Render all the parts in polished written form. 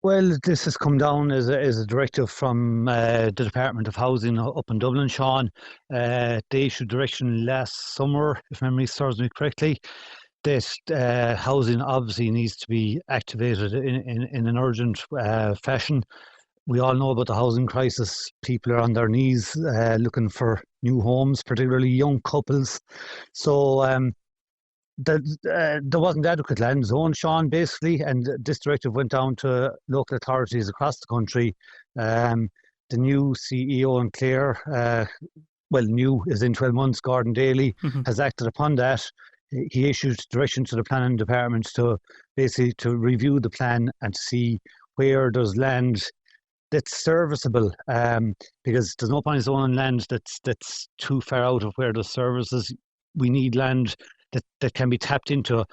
Well, this has come down as a directive from the Department of Housing up in Dublin, Seán. They issued direction last summer, if memory serves me correctly, that housing obviously needs to be activated in an urgent fashion. We all know about the housing crisis. People are on their knees looking for new homes, particularly young couples. So there wasn't adequate land zone, Sean, basically, and this directive went down to local authorities across the country. Um, the new CEO in Clare, well, new is in 12 months, Gordon Daly, Hmm. has acted upon that. He issued direction to the planning department to basically to review the plan and to see where there's land that's serviceable, because there's no point in zoning land that's too far out of where there's services. We need land that can be tapped into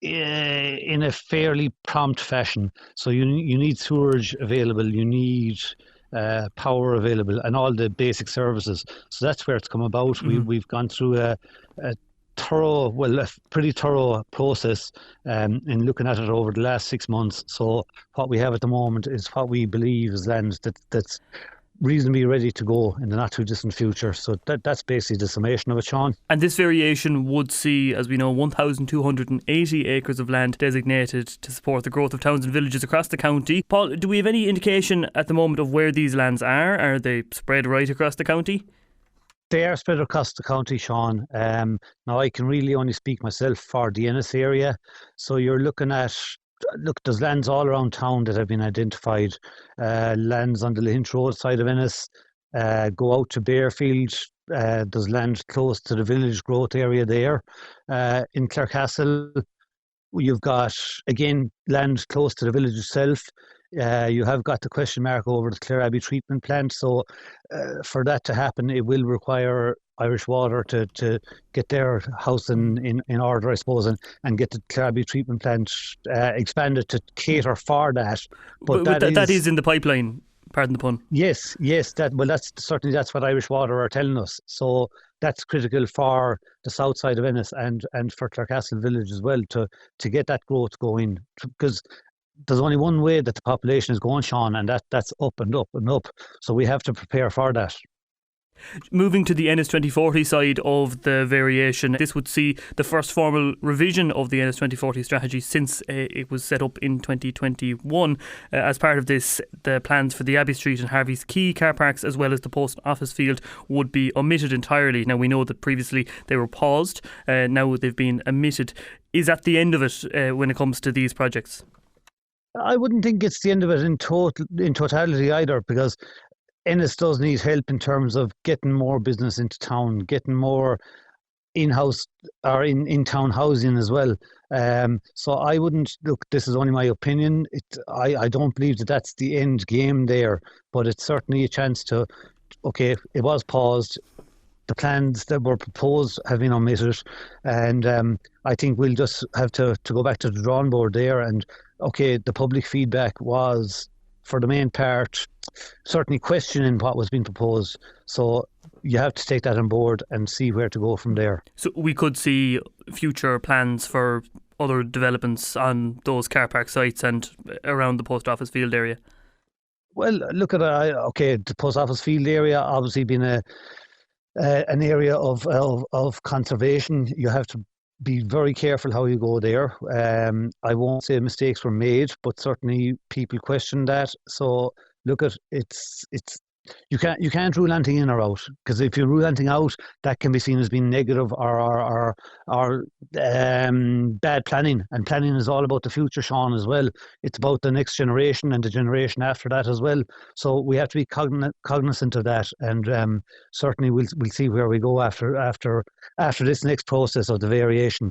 in a fairly prompt fashion. So you need sewerage available, you need power available, and all the basic services. So that's where it's come about. Hmm. We've gone through a thorough, well, a pretty thorough process in looking at it over the last 6 months. So what we have at the moment is what we believe is land that's reasonably ready to go in the not too distant future. So that's basically the summation of it, Sean. And this variation would see, as we know, 1,280 acres of land designated to support the growth of towns and villages across the county. Paul, do we have any indication at the moment of where these lands are? Are they spread right across the county? They are spread across the county, Sean. Now, I can really only speak myself for the Ennis area. So you're looking at, look, there's lands all around town that have been identified. Lands on the Lynch Road side of Ennis. Go out to Bearfield. There's land close to the village growth area there. In Clarecastle, you've got, again, land close to the village itself. You have got the question mark over the Clare Abbey treatment plant. So for that to happen, it will require Irish Water to get their house in order, I suppose, and get the Clare Abbey treatment plant expanded to cater for that. But That is in the pipeline, pardon the pun. yes, that's certainly that's what Irish Water are telling us. So that's critical for the south side of Ennis and for Clarecastle village as well to get that growth going, because there's only one way that the population is going, Sean, and that's up and up and up. So we have to prepare for that. Moving to the Ennis 2040 side of the variation, this would see the first formal revision of the Ennis 2040 strategy since it was set up in 2021. As part of this, the plans for the Abbey Street and Harvey's Quay carparks, as well as the post office field, would be omitted entirely. Now, we know that previously they were paused, now they've been omitted. Is that the end of it when it comes to these projects? I wouldn't think it's the end of it in totality either, because Ennis does need help in terms of getting more business into town, getting more in-house or in-town housing as well. So I wouldn't, look, this is only my opinion. I don't believe that that's the end game there, but it's certainly a chance to, okay, it was paused. The plans that were proposed have been omitted, and I think we'll just have to go back to the drawing board there. And okay, the public feedback was, for the main part, certainly questioning what was being proposed. So you have to take that on board and see where to go from there. So we could see future plans for other developments on those car park sites and around the post office field area. Well, look at okay, the post office field area obviously being an area of conservation. You have to be very careful how you go there. I won't say mistakes were made, but certainly people question that. So look at it's you can't rule anything in or out, because if you rule anything out, that can be seen as being negative or bad planning. And planning is all about the future, Sean, as well. It's about the next generation and the generation after that as well. So we have to be cognizant of that, and certainly we'll see where we go after this next process of the variation.